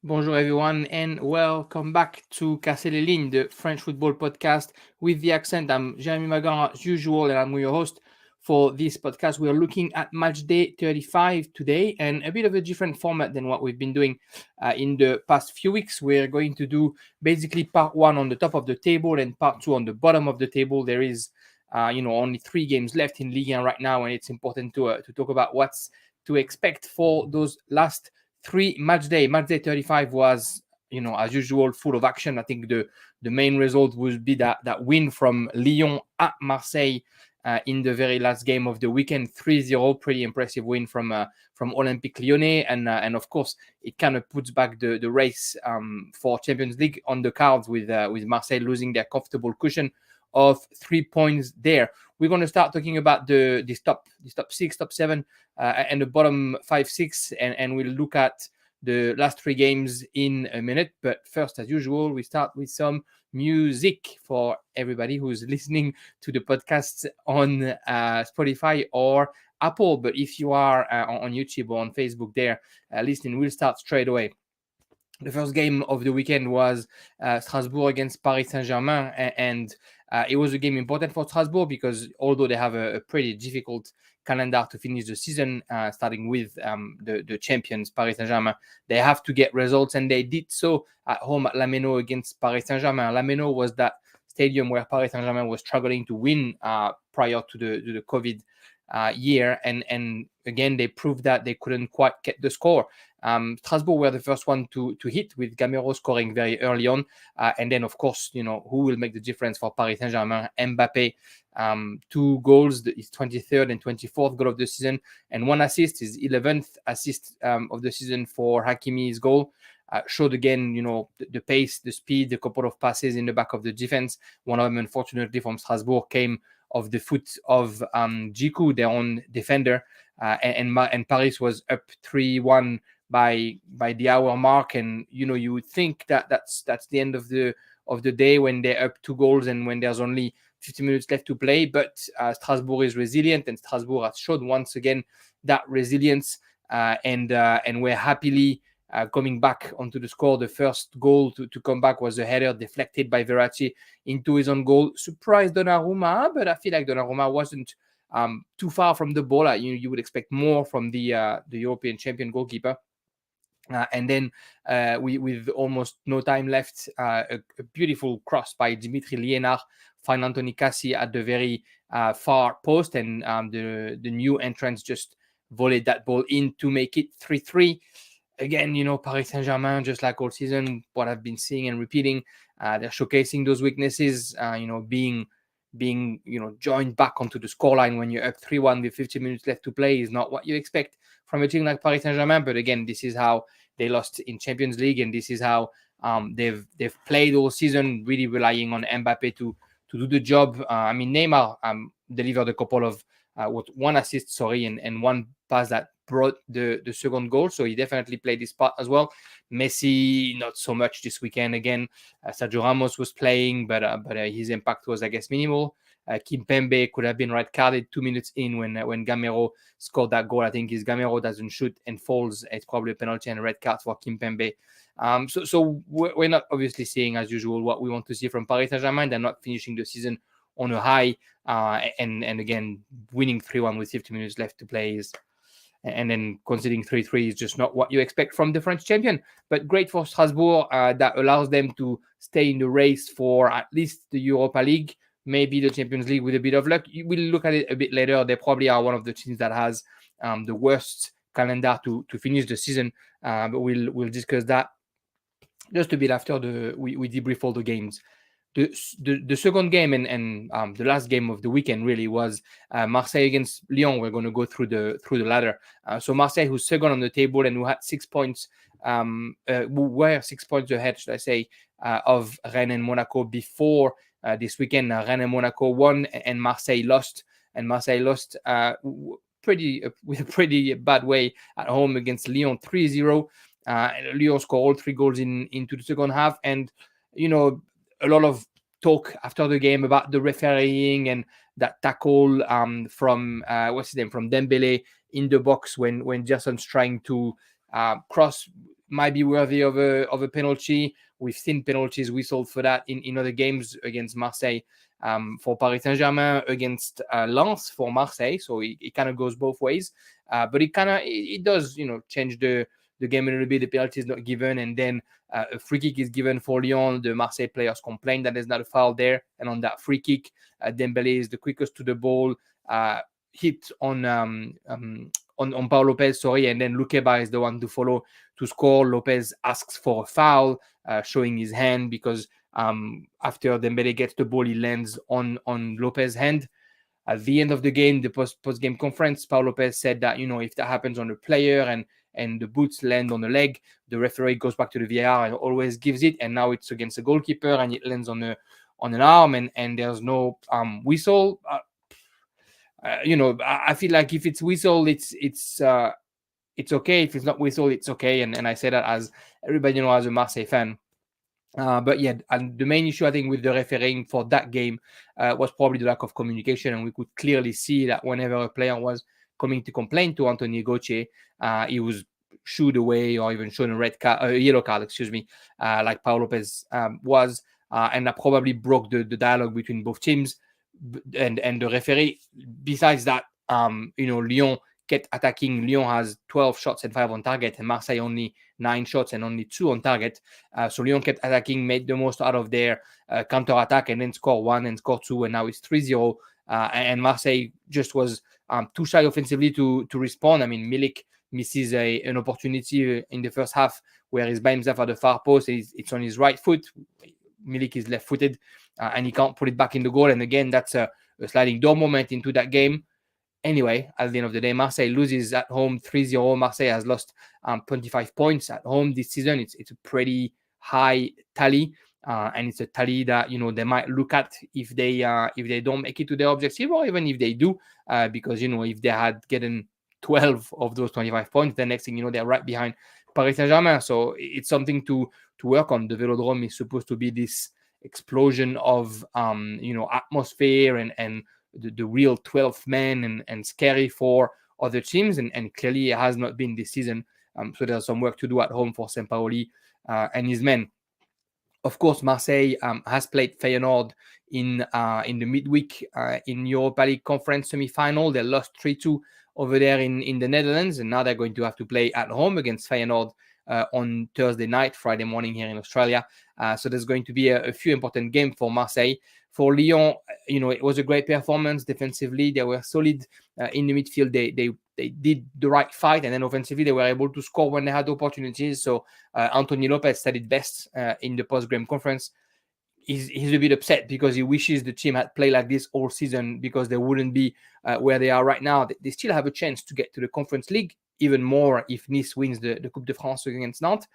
Bonjour everyone and welcome back to Casser les Lignes, the French football podcast with the accent. I'm Jeremy Magan as usual and I'm your host for this podcast. We are looking at Matchday 35 today and a bit of a different format than what we've been doing in the past few weeks. We're going to do basically part one on the top of the table and part two on the bottom of the table. There is only 3 games left in Ligue 1 right now, and it's important to talk about what's to expect for those last 3 match day 35 was, as usual, full of action. I think the main result would be that win from Lyon at Marseille in the very last game of the weekend, 3-0. Pretty impressive win from Olympique Lyonnais, and of course it kind of puts back the race for Champions League on the cards with Marseille losing their comfortable cushion of 3 points there. We're going to start talking about this top 6, top 7, and the bottom 5, 6, and we'll look at the last 3 games in a minute. But first, as usual, we start with some music for everybody who's listening to the podcast on Spotify or Apple. But if you are on YouTube or on Facebook there listening, we'll start straight away. The first game of the weekend was Strasbourg against Paris Saint-Germain, and it was a game important for Strasbourg because although they have a pretty difficult calendar to finish the season, starting with the champions Paris Saint-Germain, they have to get results, and they did so at home at Lameno against Paris Saint-Germain. Lameno was that stadium where Paris Saint-Germain was struggling to win prior to the COVID year, and again they proved that they couldn't quite get the score. Strasbourg were the first one to hit, with Gamero scoring very early on, and then of course who will make the difference for Paris Saint-Germain? Mbappe, 2 goals, his 23rd and 24th goal of the season, and 1 assist, his 11th assist of the season for Hakimi's goal. Showed again, the pace, the speed, a couple of passes in the back of the defense. One of them, unfortunately, from Strasbourg came off the foot of Djikou, their own defender, and Paris was up 3-1 by the hour mark, and you would think that that's the end of the day when they're up 2 goals and when there's only 50 minutes left to play. But Strasbourg is resilient, and Strasbourg has showed once again that resilience, and we're happily coming back onto the score. The first goal to come back was a header deflected by Verratti into his own goal. Surprised Donnarumma, but I feel like Donnarumma wasn't too far from the ball. You would expect more from the European champion goalkeeper. And then with almost no time left, a beautiful cross by Dimitri Liénard find Anthony Cassi at the very far post, and the new entrance just volleyed that ball in to make it 3-3. Again, Paris Saint-Germain, just like all season, what I've been seeing and repeating, they're showcasing those weaknesses, being joined back onto the scoreline when you're up 3-1 with 50 minutes left to play is not what you expect from a team like Paris Saint-Germain. But again, this is how they lost in Champions League, and this is how they've played all season, really relying on Mbappe to do the job. Neymar delivered a couple of 1 assist, and 1 pass that brought the second goal, so he definitely played his part as well. Messi, not so much this weekend. Again, Sergio Ramos was playing, but his impact was, I guess, minimal. Kimpembe could have been red carded 2 minutes in when Gamero scored that goal. I think his Gamero doesn't shoot and falls, it's probably a penalty and a red card for Kimpembe. So we're not obviously seeing, as usual, what we want to see from Paris Saint-Germain. They're not finishing the season on a high, and again, winning 3-1 with 50 minutes left to play and then conceding 3-3 is just not what you expect from the French champion. But great for Strasbourg, that allows them to stay in the race for at least the Europa League, maybe the Champions League with a bit of luck. We'll look at it a bit later. They probably are one of the teams that has the worst calendar to finish the season, but we'll discuss that just a bit after we debrief all the games. The second game and the last game of the weekend really was Marseille against Lyon. We're going to go through the ladder. So Marseille, who's second on the table and who had 6 points, who were 6 points ahead, should I say, of Rennes and Monaco before this weekend. Rennes and Monaco won, and Marseille lost. And Marseille lost with a pretty bad way at home against Lyon, 3-0. Lyon scored all 3 goals into the second half, and a lot of talk after the game about the refereeing and that tackle from from Dembele in the box when Jason's trying to cross might be worthy of a penalty. We've seen penalties whistled for that in other games against Marseille, for Paris Saint-Germain, against Lens for Marseille. So it kind of goes both ways. But it does, change the game a little bit. The penalty is not given, and then a free kick is given for Lyon. The Marseille players complain that there's not a foul there, and on that free kick, Dembele is the quickest to the ball, hit on Paul Lopez, and then Lukeba is the one to follow to score. Lopez asks for a foul, showing his hand, because after Dembele gets the ball, he lands on Lopez's hand. At the end of the game, the post-game conference, Paul Lopez said that, if that happens on a player and the boots land on the leg, the referee goes back to the VAR and always gives it. And now it's against a goalkeeper and it lands on an arm, and there's no whistle. I feel like if it's whistle, it's okay. If it's not whistle, it's okay. And I say that as everybody as a Marseille fan. But yeah, and the main issue I think with the refereeing for that game was probably the lack of communication, and we could clearly see that whenever a player was coming to complain to Anthony Gauthier, he was shooed away or even shown a yellow card, like Paul Lopez was, and that probably broke the dialogue between both teams and the referee. Besides that, Lyon kept attacking. Lyon has 12 shots and 5 on target, and Marseille only 9 shots and only 2 on target. So Lyon kept attacking, made the most out of their counter-attack, and then score 1 and score 2, and now it's 3-0. And Marseille just was too shy offensively to respond. I mean, Milik misses an opportunity in the first half where he's by himself at the far post. It's on his right foot. Milik is left-footed, and he can't put it back in the goal. And again, that's a sliding door moment into that game. Anyway, at the end of the day, Marseille loses at home 3-0. Marseille has lost 25 points at home this season. It's a pretty high tally, and it's a tally that they might look at if they don't make it to their objective, or even if they do, because if they had gotten 12 of those 25 points, the next thing they're right behind Paris Saint-Germain. So it's something to work on. The Velodrome is supposed to be this explosion of atmosphere and the real 12th man and scary for other teams, and clearly it has not been this season. So there's some work to do at home for Sampaoli and his men. Of course, Marseille has played Feyenoord in the midweek in Europa League Conference semi-final. They lost 3-2 over there in the Netherlands, and now they're going to have to play at home against Feyenoord on Thursday night, Friday morning here in Australia. So there's going to be a few important games for Marseille. For Lyon, it was a great performance defensively. They were solid in the midfield. They did the right fight, and then offensively they were able to score when they had opportunities. So Anthony Lopez said it best in the post-game conference. He's a bit upset because he wishes the team had played like this all season, because they wouldn't be where they are right now. They still have a chance to get to the Conference League, even more if Nice wins the Coupe de France against Nantes.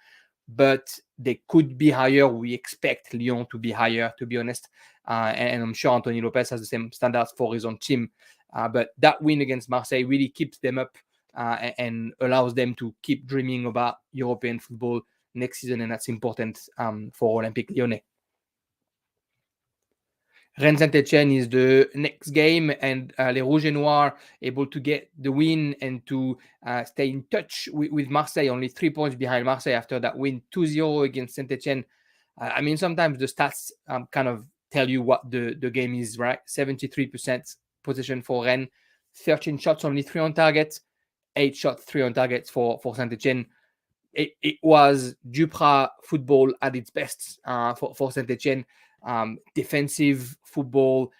But they could be higher. We expect Lyon to be higher, to be honest. And I'm sure Anthony Lopez has the same standards for his own team. But that win against Marseille really keeps them up and allows them to keep dreaming about European football next season. And that's important for Olympique Lyonnais. Rennes Saint-Etienne is the next game, and Les Rouges et Noirs able to get the win and to stay in touch with Marseille, only 3 points behind Marseille after that win 2-0 against Saint-Etienne. I mean, sometimes the stats kind of tell you what the game is, right? 73% possession for Rennes, 13 shots, only 3 on target, 8 shots, 3 on targets for Saint-Etienne. It was Duprat football at its best for Saint-Etienne. Defensive football,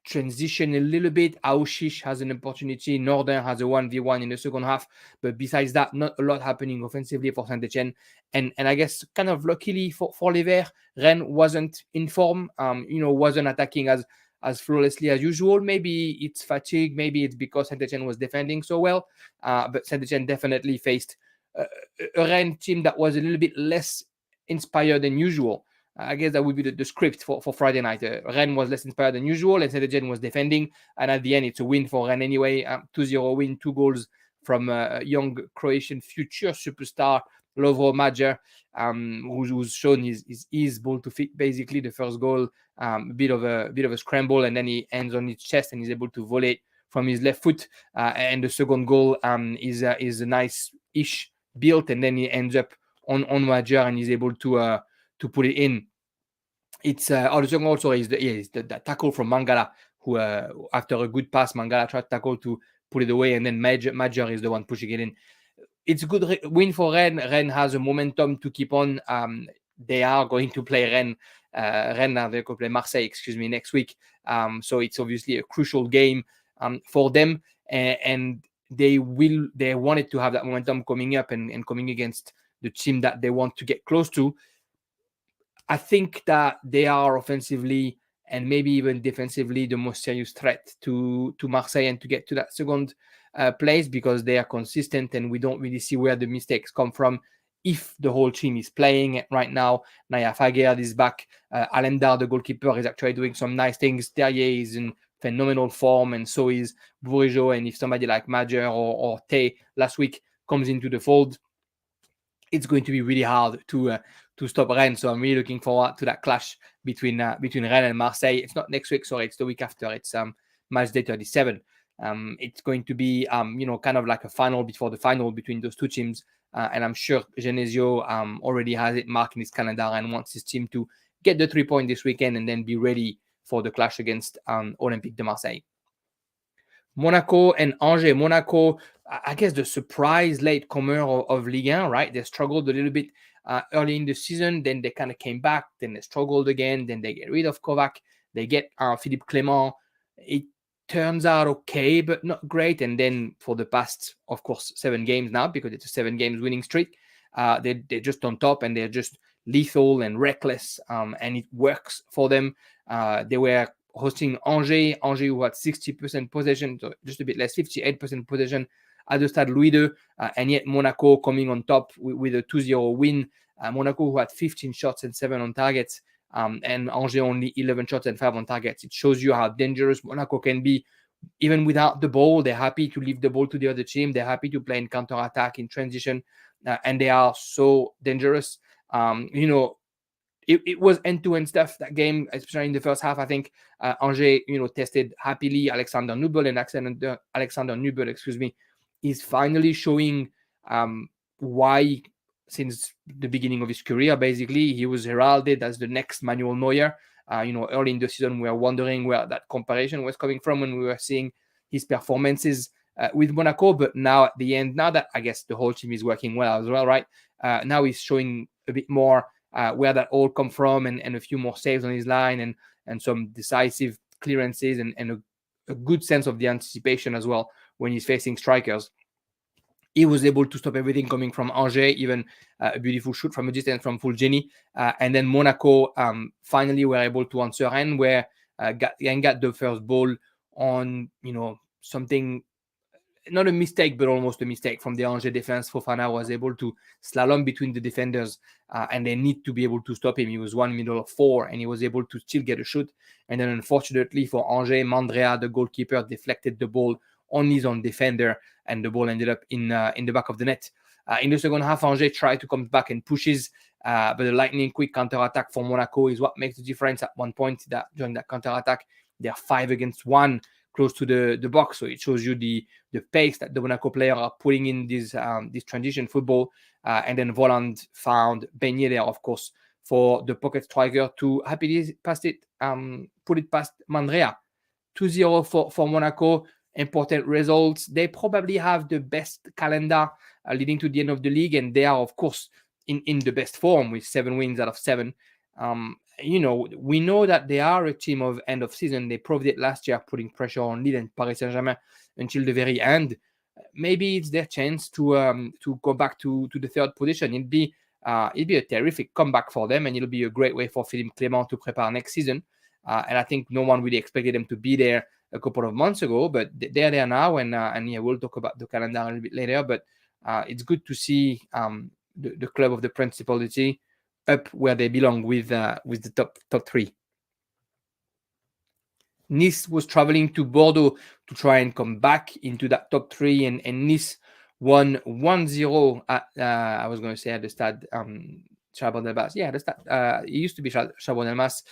transition a little bit. Aouchiche has an opportunity. Nordin has a 1v1 in the second half. But besides that, not a lot happening offensively for Saint-Etienne. And I guess kind of luckily for Les Verts, Rennes wasn't in form, wasn't attacking as flawlessly as usual. Maybe it's fatigue. Maybe it's because Saint-Etienne was defending so well. But Saint-Etienne definitely faced a Rennes team that was a little bit less inspired than usual. I guess that would be the script for Friday night. Rennes was less inspired than usual, and Saint-Etienne was defending. And at the end, it's a win for Rennes anyway. 2-0 win, 2 goals from young Croatian future superstar Lovro Majer, who's shown his ball to fit. Basically, the first goal, a bit of a scramble, and then he ends on his chest and he's able to volley it from his left foot. And the second goal is a nice-ish built, and then he ends up on Major and is able to put it in. It's the second also is the tackle from Mangala, who after a good pass, Mangala tried to tackle to put it away, and then Major is the one pushing it in. It's a good win for Rennes. Rennes has a momentum to keep on. They are going to play Rennes. Rennes they could play Marseille, next week. So it's obviously a crucial game for them, and they wanted to have that momentum coming up and coming against the team that they want to get close to. I think that they are offensively and maybe even defensively the most serious threat to Marseille and to get to that second place, because they are consistent and we don't really see where the mistakes come from if the whole team is playing right now. Naya Faguerd is back. Alendar, the goalkeeper, is actually doing some nice things. Terrier is in phenomenal form, and so is Bourigeaud. And if somebody like Major or Tay last week comes into the fold, it's going to be really hard to stop Rennes. So I'm really looking forward to that clash between Rennes and Marseille. It's not next week, sorry, it's the week after. It's Matchday 37. It's going to be kind of like a final before the final between those two teams. And I'm sure Genesio already has it marked in his calendar and wants his team to get the 3 points this weekend and then be ready for the clash against Olympique de Marseille. Monaco and Angers. Monaco, I guess the surprise latecomer of Ligue 1, right? They struggled a little bit early in the season. Then they kind of came back. Then they struggled again. Then they get rid of Kovac. They get Philippe Clément. It turns out okay, but not great. And then for the past, of course, 7 games now, because it's a 7 games winning streak, they're just on top and they're just lethal and reckless. And it works for them. They were hosting Angers, who had 60% possession, so just a bit less, 58% possession at the Stade Louis II, and yet Monaco coming on top with a 2-0 win. Monaco, who had 15 shots and 7 on targets, and Angers only 11 shots and 5 on targets. It shows you how dangerous Monaco can be. Even without the ball, they're happy to leave the ball to the other team. They're happy to play in counter-attack, in transition, and they are so dangerous. It was end-to-end stuff, that game, especially in the first half. I think Angers, tested happily Alexander Nubel, and Alexander Nubel, is finally showing why, since the beginning of his career, basically, he was heralded as the next Manuel Neuer. Early in the season, we were wondering where that comparison was coming from when we were seeing his performances with Monaco. But now at the end, now that I guess the whole team is working well as well, right? Now he's showing a bit more where that all come from, and a few more saves on his line, and some decisive clearances, and a good sense of the anticipation as well when he's facing strikers. He was able to stop everything coming from Angers, even a beautiful shoot from a distance from Fulgeni. And then Monaco finally were able to answer, and where got the first ball on, something, not a mistake, but almost a mistake from the Angers defense. Fofana was able to slalom between the defenders, and they need to be able to stop him. He was one middle of 4, and he was able to still get a shoot. And then, unfortunately for Angers, Mandrea, the goalkeeper, deflected the ball on his own defender, and the ball ended up in the back of the net. In the second half, Angers tried to come back and pushes, but the lightning quick counter-attack for Monaco is what makes the difference. At one point during that counter-attack, they're 5 against 1 close to the box. So it shows you the pace that the Monaco players are putting in this transition football. And then Voland found Beignet there, of course, for the pocket striker to happily put it past Mandrea. 2-0 for Monaco. Important results. They probably have the best calendar leading to the end of the league, and they are, of course, in the best form with 7 wins out of 7. We know that they are a team of end of season. They proved it last year, putting pressure on Lille and Paris Saint-Germain until the very end. Maybe it's their chance to go back to the 3rd position. It'd be a terrific comeback for them, and it'll be a great way for Philippe Clément to prepare next season. And I think no one really expected them to be there a couple of months ago, but they're there now, and we'll talk about the calendar a little bit later. But it's good to see the club of the Principality up where they belong with the top 3. Nice was traveling to Bordeaux to try and come back into that top 3, and Nice won 1-0 at I was going to say at the Stade Charbon-Delmas. Yeah, the Stade. It used to be Charbon-Delmas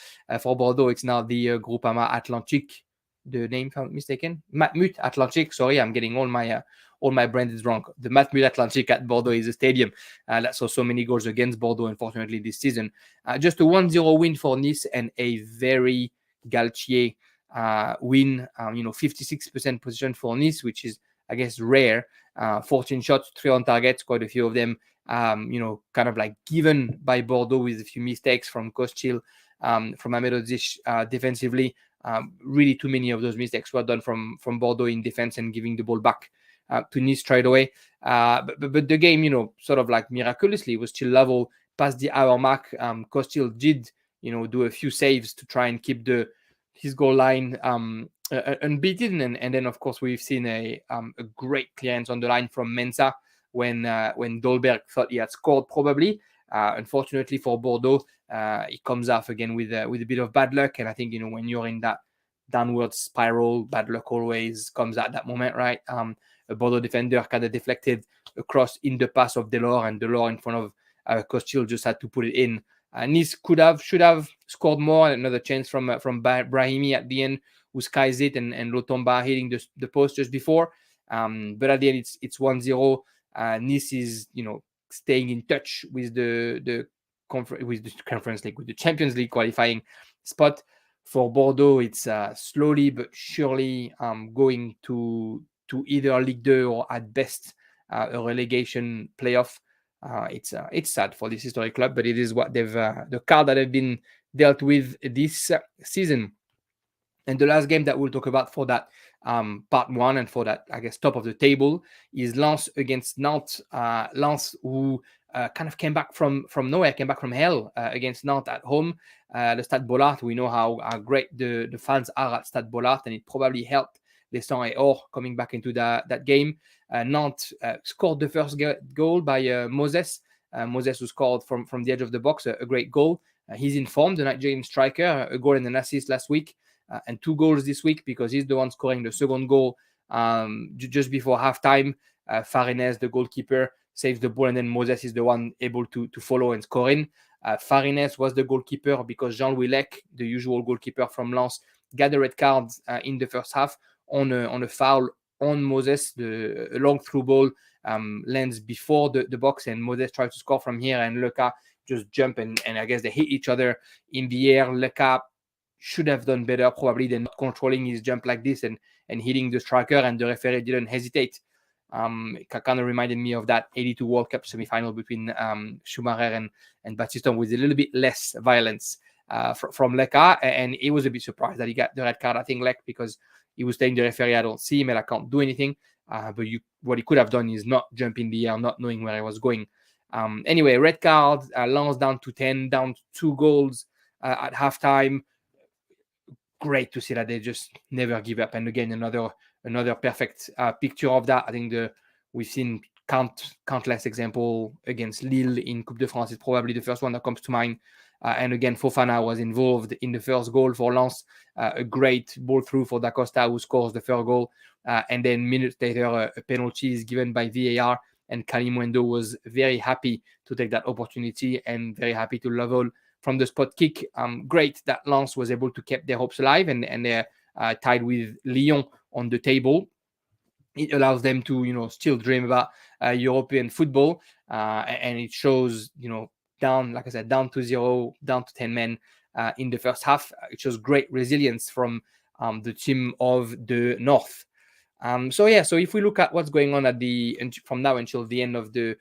for Bordeaux. It's now the Groupama Atlantique. the name, if I'm not mistaken. Matmut Atlantic. Sorry, I'm getting all my brands wrong. The Matmut Atlantic at Bordeaux is a stadium that saw so many goals against Bordeaux, unfortunately, this season. Just a 1-0 win for Nice and a very Galtier win. 56% possession for Nice, which is, I guess, rare. 14 shots, 3 on target, quite a few of them, kind of like given by Bordeaux with a few mistakes from Kostil, from Amedozic defensively. Really too many of those mistakes were done from Bordeaux in defense and giving the ball back to Nice straight away. But the game, sort of like miraculously was still level past the hour mark. Kostil did, do a few saves to try and keep his goal line unbeaten. And then, of course, we've seen a great clearance on the line from Mensah when Dolberg thought he had scored, probably. Unfortunately for Bordeaux, it comes off again with a bit of bad luck. And I think, when you're in that downward spiral, bad luck always comes at that moment, right? A Bordeaux defender kind of deflected across in the pass of Delors, and Delors in front of Kostil just had to put it in. Nice should have scored more. Another chance from Brahimi at the end, who skies it, and Lotomba hitting the post just before. But at the end, it's 1-0. Nice is, staying in touch with the Conference League, with the Champions League qualifying spot. For Bordeaux, it's slowly but surely going to either Ligue 2 or at best a relegation playoff. It's sad for this historic club, but it is what the card that have been dealt with this season. And the last game that we'll talk about for that part one and for that, I guess, top of the table is Lens against Nantes. Lens, who kind of came back from nowhere, came back from hell against Nantes at home. The Stade Bollard, we know how great the fans are at Stade Bollard, and it probably helped Les Sangs et Or coming back into that game. Nantes scored the first goal by Moses. Moses, who scored from the edge of the box, a great goal. He's informed, the Nigerian striker, a goal and an assist last week. And 2 goals this week, because he's the one scoring the second goal just before halftime. Farines, the goalkeeper, saves the ball, and then Moses is the one able to follow and score in. Farines was the goalkeeper because Jean-Louis Lec, the usual goalkeeper from Lens, got a red card in the first half on a foul on Moses. A long through ball lands before the box, and Moses tried to score from here, and Leca just jump and I guess they hit each other in the air. Leca should have done better probably than not controlling his jump like this and hitting the striker, and the referee didn't hesitate. It kind of reminded me of that 82 World Cup semi-final between Schumacher and Battiston, with a little bit less violence from Leca, and he was a bit surprised that he got the red card. I think Lec, because he was telling the referee, I don't see him and I can't do anything, but what he could have done is not jump in the air, not knowing where he was going. Anyway, red card, Lens down to 10, down 2 goals at halftime. Great to see that they just never give up. And again, another perfect picture of that. I think we've seen countless example against Lille in Coupe de France. It's probably the first one that comes to mind. And again, Fofana was involved in the first goal for Lens. A great ball through for Da Costa, who scores the first goal. And then minutes later, a penalty is given by VAR. And Kalimundo was very happy to take that opportunity and very happy to level from the spot kick. Great that Lens was able to keep their hopes alive, and they're tied with Lyon on the table. It allows them to, still dream about European football, and it shows, down, like I said, down to 0, down to 10 men in the first half. It shows great resilience from the team of the North. So if we look at what's going on from now until the end of the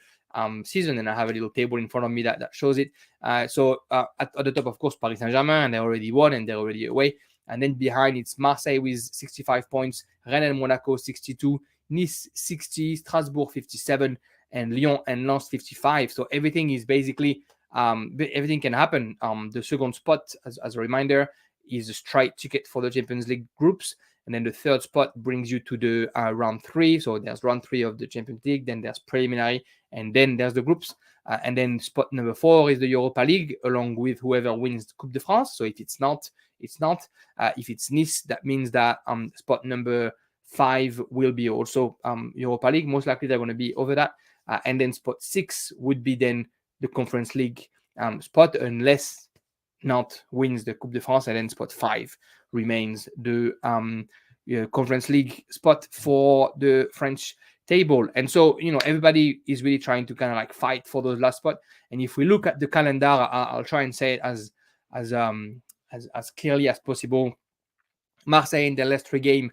season, and I have a little table in front of me that shows it. At the top, of course, Paris Saint-Germain, and they already won and they're already away. And then behind, it's Marseille with 65 points, Rennes and Monaco 62, Nice 60, Strasbourg 57, and Lyon and Lens 55. So everything is basically, everything can happen. The second spot, as a reminder, is a straight ticket for the Champions League groups. And then the third spot brings you to the round 3. So there's round 3 of the Champions League, then there's preliminary, and then there's the groups. And then spot number 4 is the Europa League, along with whoever wins the Coupe de France. So if it's not, it's not. If it's Nice, that means that spot number 5 will be also Europa League. Most likely they're going to be over that. And then spot 6 would be then the Conference League spot, unless Nantes wins the Coupe de France, and then spot 5 remains the Conference League spot for the French table. And so, everybody is really trying to kind of like fight for those last spot. And if we look at the calendar, I'll try and say it as clearly as possible. Marseille in their last 3 games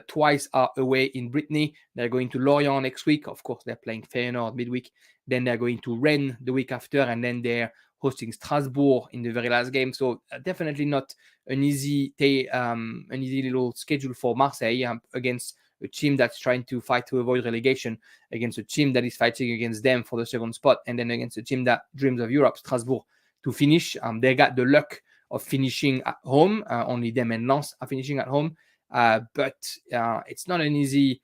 twice are away in Brittany. They're going to Lyon next week. Of course, they're playing Feyenoord midweek. Then they're going to Rennes the week after, and then they're hosting Strasbourg in the very last game. So definitely not an easy little schedule for Marseille against a team that's trying to fight to avoid relegation, against a team that is fighting against them for the second spot, and then against a team that dreams of Europe, Strasbourg, to finish. They got the luck of finishing at home. Only them and Lens are finishing at home. But it's not an easy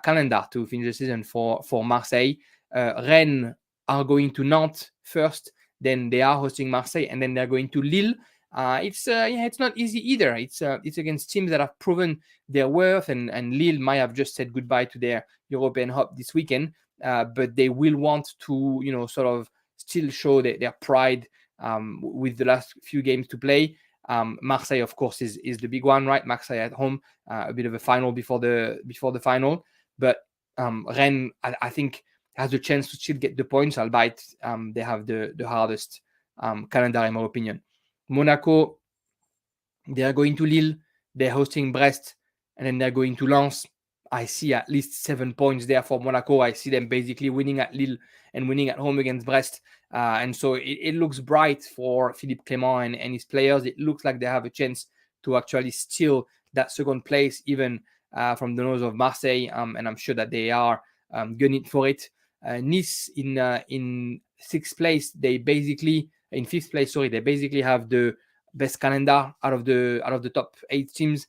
calendar to finish the season for Marseille. Rennes are going to Nantes first, then they are hosting Marseille, and then they're going to Lille. It's not easy either. It's against teams that have proven their worth, and Lille might have just said goodbye to their European hope this weekend, but they will want to sort of still show their pride with the last few games to play. Marseille, of course, is the big one, right? Marseille at home, a bit of a final before the final, but Rennes, I think, has a chance to still get the points, albeit they have the hardest calendar, in my opinion. Monaco, they are going to Lille, they're hosting Brest, and then they're going to Lens. I see at least 7 points there for Monaco. I see them basically winning at Lille and winning at home against Brest. And so it looks bright for Philippe Clement and his players. It looks like they have a chance to actually steal that second place, even from the nose of Marseille. And I'm sure that they are gunning for it. Nice in sixth place, they basically have the best calendar out of the top 8 teams.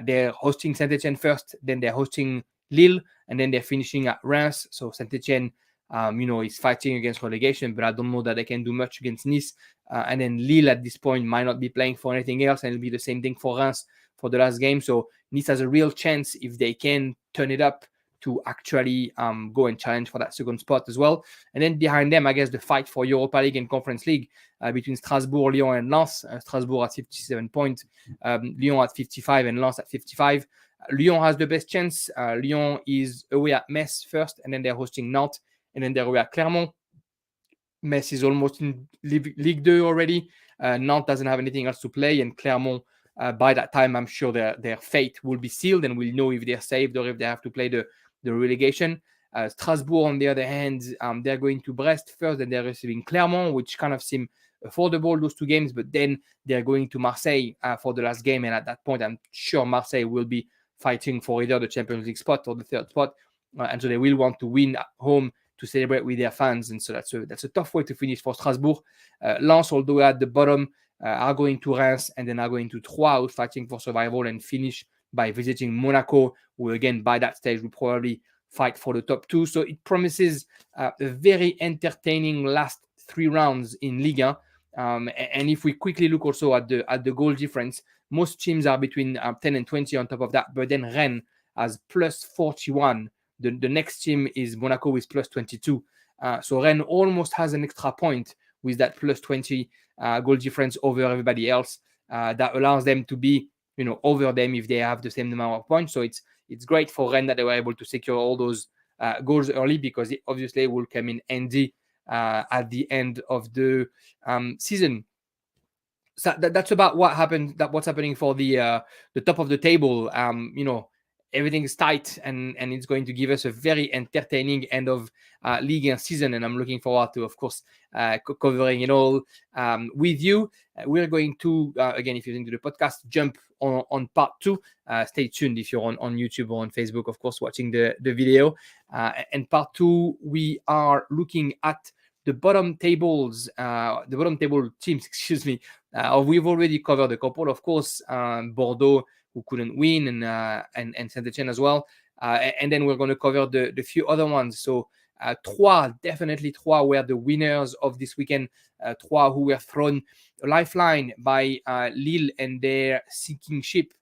They're hosting Saint-Etienne first, then they're hosting Lille, and then they're finishing at Reims. So Saint-Etienne, is fighting against relegation, but I don't know that they can do much against Nice. And then Lille at this point might not be playing for anything else, and it'll be the same thing for Reims for the last game. So Nice has a real chance, if they can turn it up, to actually go and challenge for that second spot as well. And then behind them, I guess, the fight for Europa League and Conference League between Strasbourg, Lyon, and Lens. Strasbourg at 57 points, Lyon at 55, and Lens at 55. Lyon has the best chance. Lyon is away at Metz first, and then they're hosting Nantes, and then they're away at Clermont. Metz is almost in Ligue 2 already. Nantes doesn't have anything else to play, and Clermont, by that time, I'm sure their fate will be sealed, and we'll know if they're saved or if they have to play the relegation. Strasbourg, on the other hand, they're going to Brest first, and they're receiving Clermont, which kind of seem affordable, those 2 games, but then they're going to Marseille for the last game, and at that point, I'm sure Marseille will be fighting for either the Champions League spot or the third spot, and so they will want to win at home to celebrate with their fans, and so that's a tough way to finish for Strasbourg. Lens, although at the bottom, are going to Reims, and then are going to Troyes, who's fighting for survival, and finish by visiting Monaco, who again by that stage will probably fight for the top 2. So it promises a very entertaining last 3 rounds in Ligue 1. And if we quickly look also at the goal difference, most teams are between 10 and 20 on top of that, but then Rennes has plus 41. The next team is Monaco with plus 22. So Rennes almost has an extra point with that plus 20 goal difference over everybody else. That allows them to be over them if they have the same number of points. So it's great for Rennes that they were able to secure all those goals early, because it obviously will come in handy at the end of the season. So that's about what's happening for the top of the table. Everything is tight, and it's going to give us a very entertaining end of Ligue 1 season, and I'm looking forward to, of course, covering it all with you. We're going to, again, if you're into the podcast, jump on part 2. Stay tuned if you're on YouTube or on Facebook, of course, watching the video. And part 2, we are looking at the bottom table teams, excuse me. We've already covered a couple, of course, Bordeaux, who couldn't win, and Saint-Etienne as well. And then we're going to cover the few other ones. So Troyes, definitely Troyes were the winners of this weekend. Troyes, who were thrown a lifeline by Lille and their sinking ship.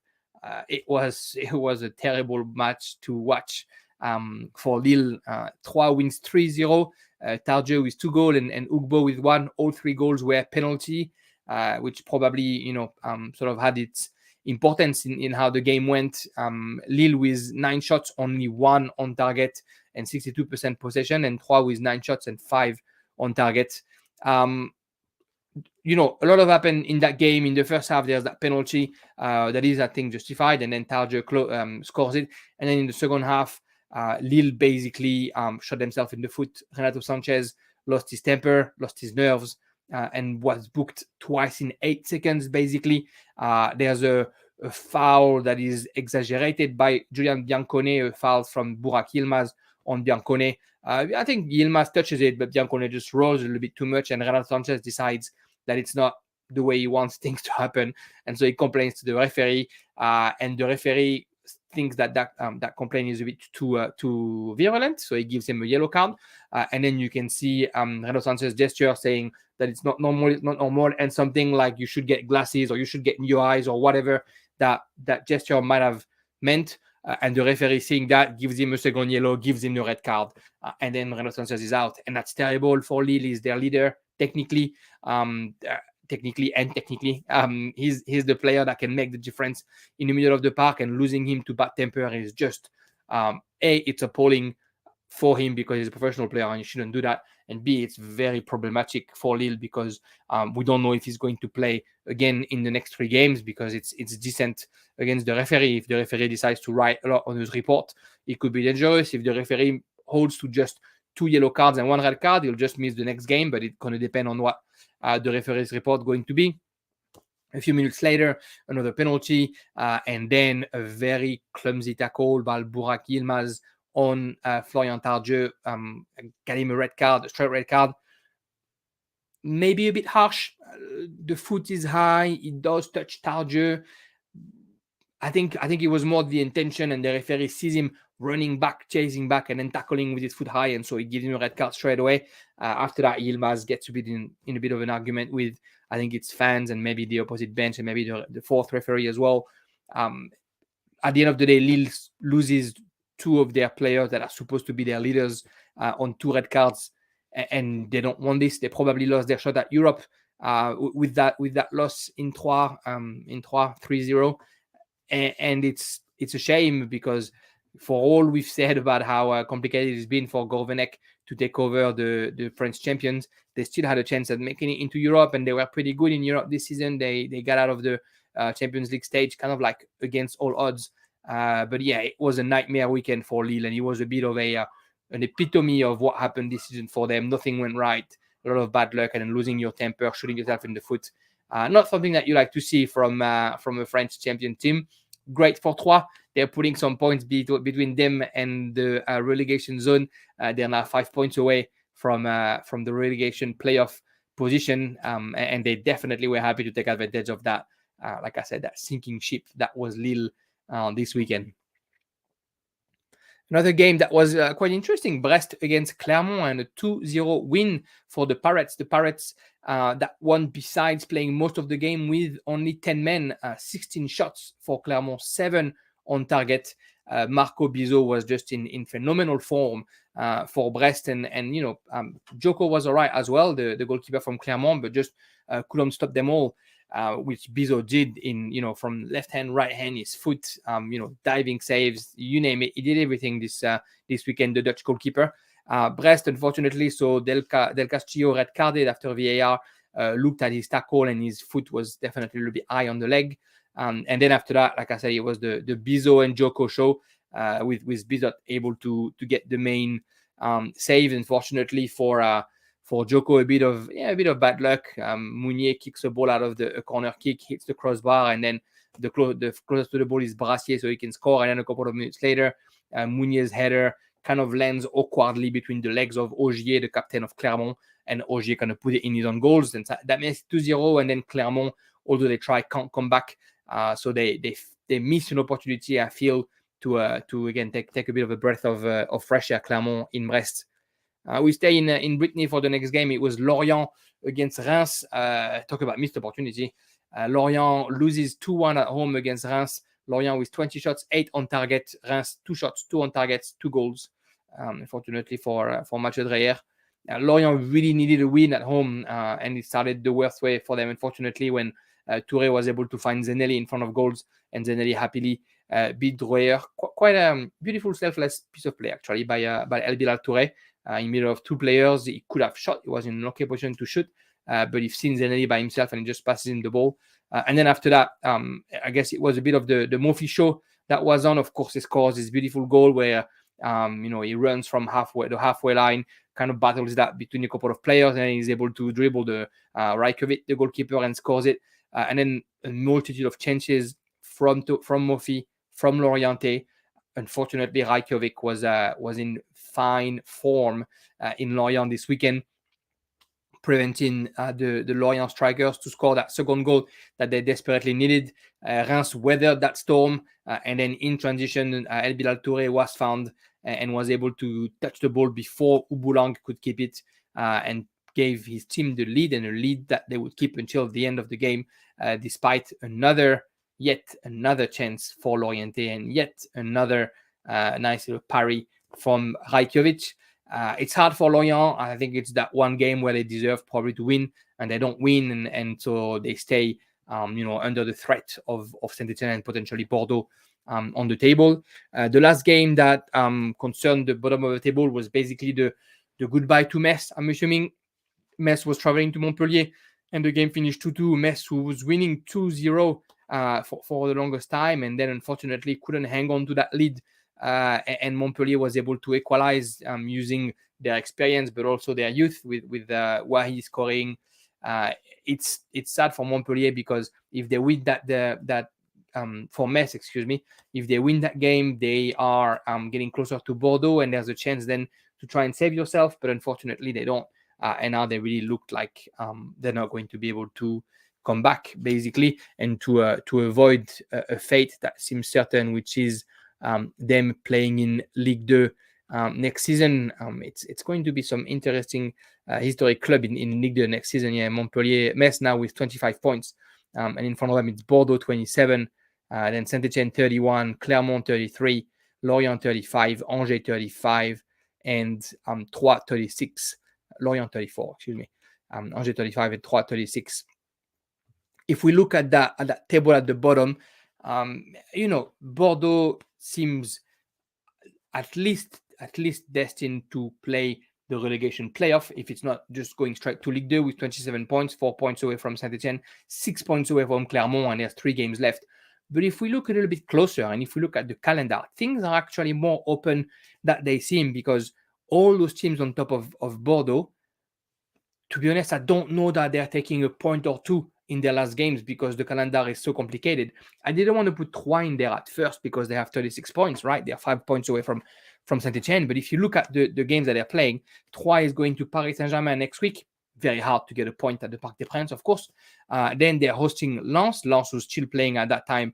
It was a terrible match to watch for Lille. Troyes wins 3-0. Tardieu with 2 goals and Ugbo with 1. All 3 goals were penalty. which probably sort of had its importance in how the game went. Lille with 9 shots, only 1 on target and 62% possession, and Troyes with 9 shots and 5 on target. A lot of happened in that game. In the first half, there's that penalty that is, I think, justified, and then Tardieu scores it. And then in the second half, Lille basically shot themselves in the foot. Renato Sanchez lost his temper, lost his nerves, and was booked twice in 8 seconds, basically. There's a foul that is exaggerated by Julian Biancone, a foul from Burak Yilmaz on Biancone. I think Yilmaz touches it, but Biancone just rolls a little bit too much, and Renato Sanchez decides that it's not the way he wants things to happen. And so he complains to the referee, and the referee thinks that complaint is a bit too virulent, so he gives him a yellow card. And then you can see Renato Sanchez's gesture saying that it's not normal, and something like you should get glasses or you should get new eyes or whatever that gesture might have meant. And the referee seeing that gives him a second yellow, gives him the red card, and then Renato Sanchez is out. And that's terrible for Lille. He's their leader, technically. He's the player that can make the difference in the middle of the park, and losing him to bad temper is just it's appalling for him because he's a professional player and he shouldn't do that, and B, it's very problematic for Lille because we don't know if he's going to play again in the next 3 games, because it's dissent against the referee. If the referee decides to write a lot on his report, it could be dangerous. If the referee holds to just 2 yellow cards and 1 red card, he'll just miss the next game, but it's going to depend on what the referee's report going to be. A few minutes later, another penalty, and then a very clumsy tackle by Burak Yilmaz on Florian Tardieu, got him a straight red card. Maybe a bit harsh. The foot is high. It does touch Tardieu. I think it was more the intention, and the referee sees him running back, chasing back, and then tackling with his foot high, and so he gives him a red card straight away. After that, Yilmaz gets a bit in a bit of an argument with, I think it's fans and maybe the opposite bench and maybe the fourth referee as well. At the end of the day, Lille loses 2 of their players that are supposed to be their leaders on 2 red cards, and they don't want this. They probably lost their shot at Europe with that loss in Troyes 3-0. And it's a shame, because for all we've said about how complicated it's been for Gourvenec to take over the French champions, they still had a chance at making it into Europe, and they were pretty good in Europe this season. They got out of the Champions League stage kind of like against all odds. But yeah, it was a nightmare weekend for Lille, and it was a bit of an epitome of what happened this season for them. Nothing went right, a lot of bad luck, and then losing your temper, shooting yourself in the foot. Not something that you like to see from a French champion team. Great for Troyes. They're putting some points between them and the relegation zone. They're now 5 points away from the relegation playoff position, and they definitely were happy to take advantage of that. Like I said, that sinking ship that was Lille this weekend. Another game that was quite interesting, Brest against Clermont, and a 2-0 win for the Pirates. The Pirates that won besides playing most of the game with only 10 men, 16 shots for Clermont, 7 on target. Marco Bizot was just in phenomenal form for Brest, and Joko was all right as well, the goalkeeper from Clermont, but just couldn't stop them all. Which Bizot did from left hand, right hand, his foot, diving saves, you name it. He did everything this weekend, the Dutch goalkeeper. Brest, unfortunately, so Del Castillo red carded after VAR, looked at his tackle, and his foot was definitely a little bit high on the leg. And then after that, like I said, it was the Bizot and Joko show, with Bizot able to get the main save. Unfortunately for Joko, a bit of bad luck. Mounier kicks a ball out of a corner kick, hits the crossbar, and then the closest to the ball is Brassier, so he can score. And then a couple of minutes later, Mounier's header kind of lands awkwardly between the legs of Ogier, the captain of Clermont, and Ogier kind of put it in his own goals. And that makes it 2-0. And then Clermont, although they try, can't come back. So they miss an opportunity, I feel, to again take a bit of a breath of fresh air, Clermont in Brest. We stay in Brittany for the next game. It was Lorient against Reims. Talk about missed opportunity. Lorient loses 2-1 at home against Reims. Lorient with 20 shots, 8 on target. Reims 2 shots, 2 on targets, 2 goals. Unfortunately for Matchday. Lorient really needed a win at home, and it started the worst way for them, unfortunately, when Touré was able to find Zenelli in front of goals, and Zenelli happily beat Drouer. Quite a beautiful selfless piece of play, actually, by El Bilal Touré. In the middle of two players, he could have shot. He was in an okay position to shoot, but he's seen Zenelli by himself, and he just passes him the ball. And then after that, I guess it was a bit of the Murphy show that was on. Of course, he scores this beautiful goal where he runs from the halfway line, kind of battles that between a couple of players, and he's able to dribble the Rajkovic, the goalkeeper, and scores it. And then a multitude of chances from Murphy, from Lorienté. Unfortunately, Rajkovic was in fine form in Lorient this weekend, preventing the Lorient strikers to score that second goal that they desperately needed. Reims weathered that storm, and then in transition, El Bilal Touré was found and was able to touch the ball before Uboulang could keep it, and gave his team the lead, and a lead that they would keep until the end of the game, despite yet another chance for Lorienté, and yet another nice little parry from Rajkovic. It's hard for Lorient. I think it's that one game where they deserve probably to win, and they don't win, and so they stay, under the threat of Saint-Etienne and potentially Bordeaux on the table. The last game that concerned the bottom of the table was basically the goodbye to Metz. I'm assuming Metz was traveling to Montpellier, and the game finished 2-2. Metz, who was winning 2-0 for the longest time, and then unfortunately couldn't hang on to that lead. And Montpellier was able to equalize using their experience, but also their youth with Wahi scoring. It's sad for Montpellier, because if they win for Metz, if they win that game, they are getting closer to Bordeaux, and there's a chance then to try and save yourself. But unfortunately, they don't, and now they really look like they're not going to be able to come back, basically, and to avoid a fate that seems certain, which is them playing in Ligue 2 next season. It's going to be some interesting historic club in Ligue 2 next season. Yeah, Montpellier, Metz now with 25 points, and in front of them it's Bordeaux 27, then Saint-Etienne 31, Clermont 33, Lorient 35, Angers 35, and Troyes 36, Lorient 34, Angers 35 and Troyes 36. If we look at that table at the bottom, Bordeaux seems at least destined to play the relegation playoff, if it's not just going straight to Ligue 2 with 27 points, 4 points away from Saint-Etienne, 6 points away from Clermont, and there's 3 games left. But if we look a little bit closer, and if we look at the calendar, things are actually more open than they seem, because all those teams on top of Bordeaux, to be honest, I don't know that they're taking a point or two in their last games, because the calendar is so complicated. I didn't want to put Troyes in there at first because they have 36 points, right? They're 5 points away from Saint-Etienne. But if you look at the games that they're playing, Troyes is going to Paris Saint-Germain next week. Very hard to get a point at the Parc des Princes, of course. Then they're hosting Lens. Lens was still playing at that time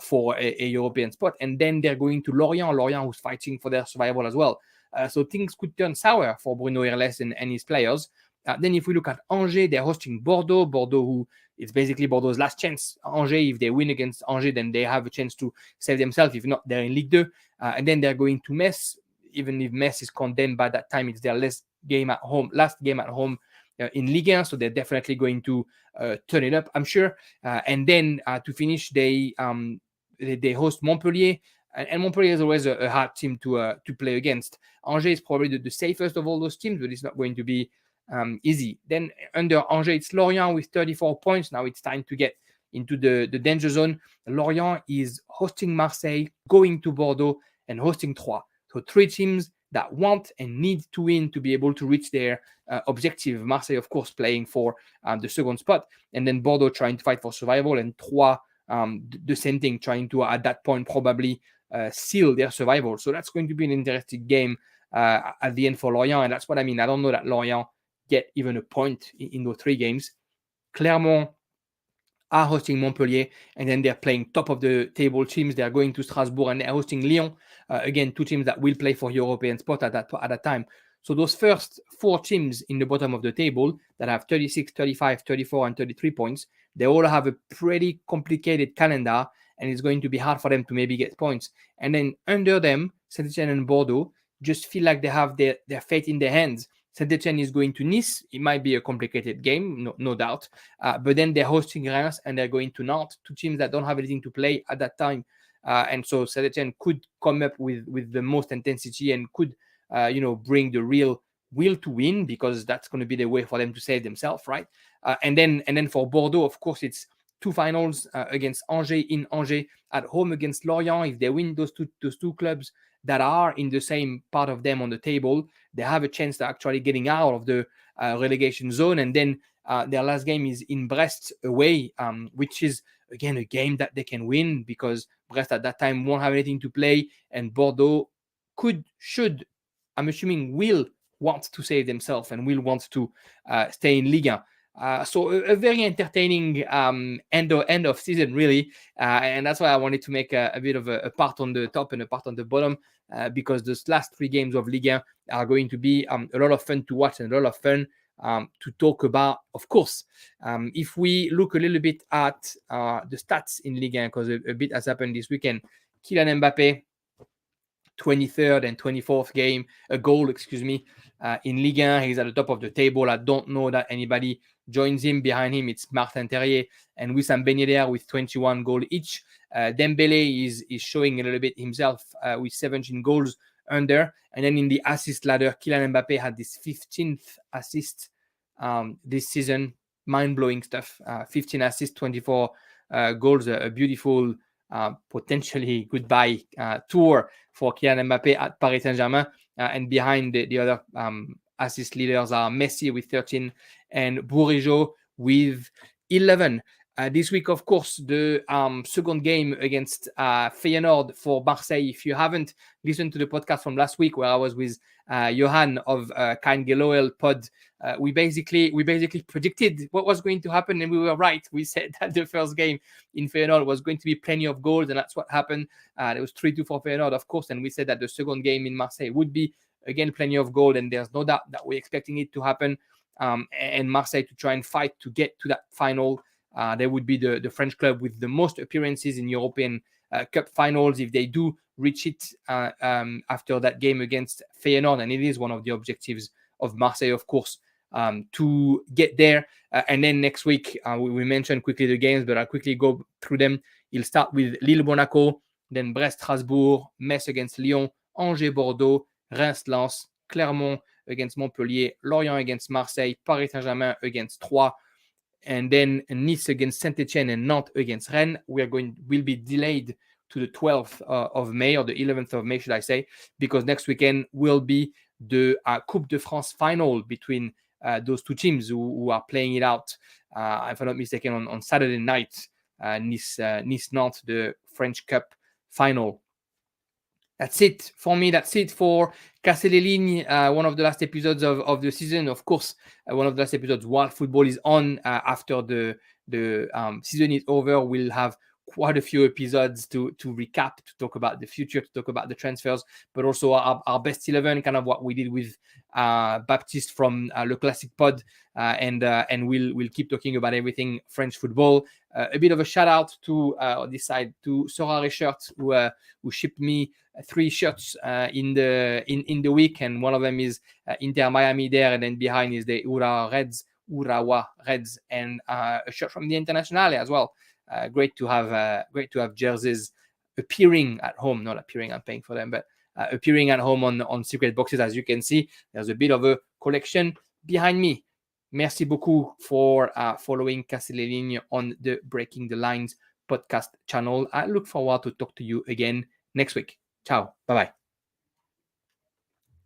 for a European spot. And then they're going to Lorient, who's fighting for their survival as well. So things could turn sour for Bruno Irles and his players. Then if we look at Angers, they're hosting Bordeaux, who it's basically Bordeaux's last chance. Angers, if they win against Angers, then they have a chance to save themselves. If not, they're in Ligue 2. And then they're going to Metz. Even if Metz is condemned by that time, it's their last game at home in Ligue 1. So they're definitely going to turn it up, I'm sure. And then to finish, they host Montpellier. And Montpellier is always a hard team to play against. Angers is probably the safest of all those teams, but it's not going to be easy. Then under Angers, it's Lorient with 34 points. Now it's time to get into the danger zone. Lorient is hosting Marseille, going to Bordeaux, and hosting Troyes. So 3 teams that want and need to win to be able to reach their objective. Marseille, of course, playing for the second spot, and then Bordeaux trying to fight for survival, and Troyes the same thing, trying to at that point probably seal their survival. So that's going to be an interesting game at the end for Lorient, and that's what I mean. I don't know that Lorient get even a point in those 3 games. Clermont are hosting Montpellier, and then they're playing top of the table teams. They're going to Strasbourg, and they're hosting Lyon. Again, 2 teams that will play for European spot at that time. So those first 4 teams in the bottom of the table that have 36, 35, 34, and 33 points, they all have a pretty complicated calendar, and it's going to be hard for them to maybe get points. And then under them, Saint-Etienne and Bordeaux just feel like they have their fate in their hands. Saint-Etienne is going to Nice. It might be a complicated game, no doubt. But then they're hosting Reims and they're going to Nantes, two teams that don't have anything to play at that time. And so Saint-Etienne could come up with the most intensity and could, bring the real will to win, because that's going to be the way for them to save themselves, right? And then for Bordeaux, of course, it's two finals against Angers in Angers, at home against Lorient. If they win those two clubs that are in the same part of them on the table, they have a chance to actually getting out of the relegation zone. And then their last game is in Brest away, which is again a game that they can win, because Brest at that time won't have anything to play, and Bordeaux should, I'm assuming, will want to save themselves and will want to stay in Ligue 1. So a very entertaining end of season, really. And that's why I wanted to make a bit of a part on the top and a part on the bottom, because those last three games of Ligue 1 are going to be a lot of fun to watch and a lot of fun to talk about, of course. If we look a little bit at the stats in Ligue 1, because a bit has happened this weekend. Kylian Mbappé, 23rd and 24th goal, in Ligue 1. He's at the top of the table. I don't know that anybody joins him. Behind him, it's Martin Terrier and Wissam Ben Yedder with 21 goals each. Dembele is showing a little bit himself with 17 goals under. And then in the assist ladder, Kylian Mbappé had this 15th assist this season. Mind-blowing stuff. 15 assists, 24 goals. A beautiful, potentially goodbye tour for Kylian Mbappé at Paris Saint-Germain. And behind the other assist leaders are Messi with 13 and Bourigeaud with 11. This week, of course, the second game against Feyenoord for Marseille. If you haven't listened to the podcast from last week, where I was with Johan of Kind Geloel Pod, we basically predicted what was going to happen, and we were right. We said that the first game in Feyenoord was going to be plenty of goals, and that's what happened. It was 3-2 for Feyenoord, of course, and we said that the second game in Marseille would be, again, plenty of goals, and there's no doubt that we're expecting it to happen. And Marseille to try and fight to get to that final. They would be the French club with the most appearances in European Cup finals if they do reach it after that game against Feyenoord. And it is one of the objectives of Marseille, of course, to get there. And then next week, we mentioned quickly the games, but I'll quickly go through them. He'll start with Lille-Monaco, then Brest-Strasbourg, Metz against Lyon, Angers-Bordeaux, Reims-Lens, Clermont against Montpellier, Lorient against Marseille, Paris Saint-Germain against Troyes, and then Nice against Saint-Etienne and Nantes against Rennes. Will be delayed to the 12th of May, or the 11th of May, should I say, because next weekend will be the Coupe de France final between those two teams who are playing it out, if I'm not mistaken, on Saturday night, Nice-Nantes, the French Cup final. That's it for me. That's it for Casser les Lignes, one of the last episodes of the season. Of course, one of the last episodes while football is on. After the season is over, we'll have quite a few episodes to recap, to talk about the future, to talk about the transfers, but also our best 11, kind of what we did with Baptiste from Le Classic Pod, and we'll keep talking about everything French football. A bit of a shout out to this side to Sorare Shirts, who shipped me 3 shirts in the week, and one of them is Inter Miami there, and then behind is the Urawa Reds, and a shirt from the Internazionale as well. Great to have jerseys appearing at home. Not appearing, I'm paying for them, but appearing at home on secret boxes. As you can see, there's a bit of a collection behind me. Merci beaucoup for following Casser les Lignes on the Breaking the Lines podcast channel. I look forward to talk to you again next week. Ciao. Bye-bye.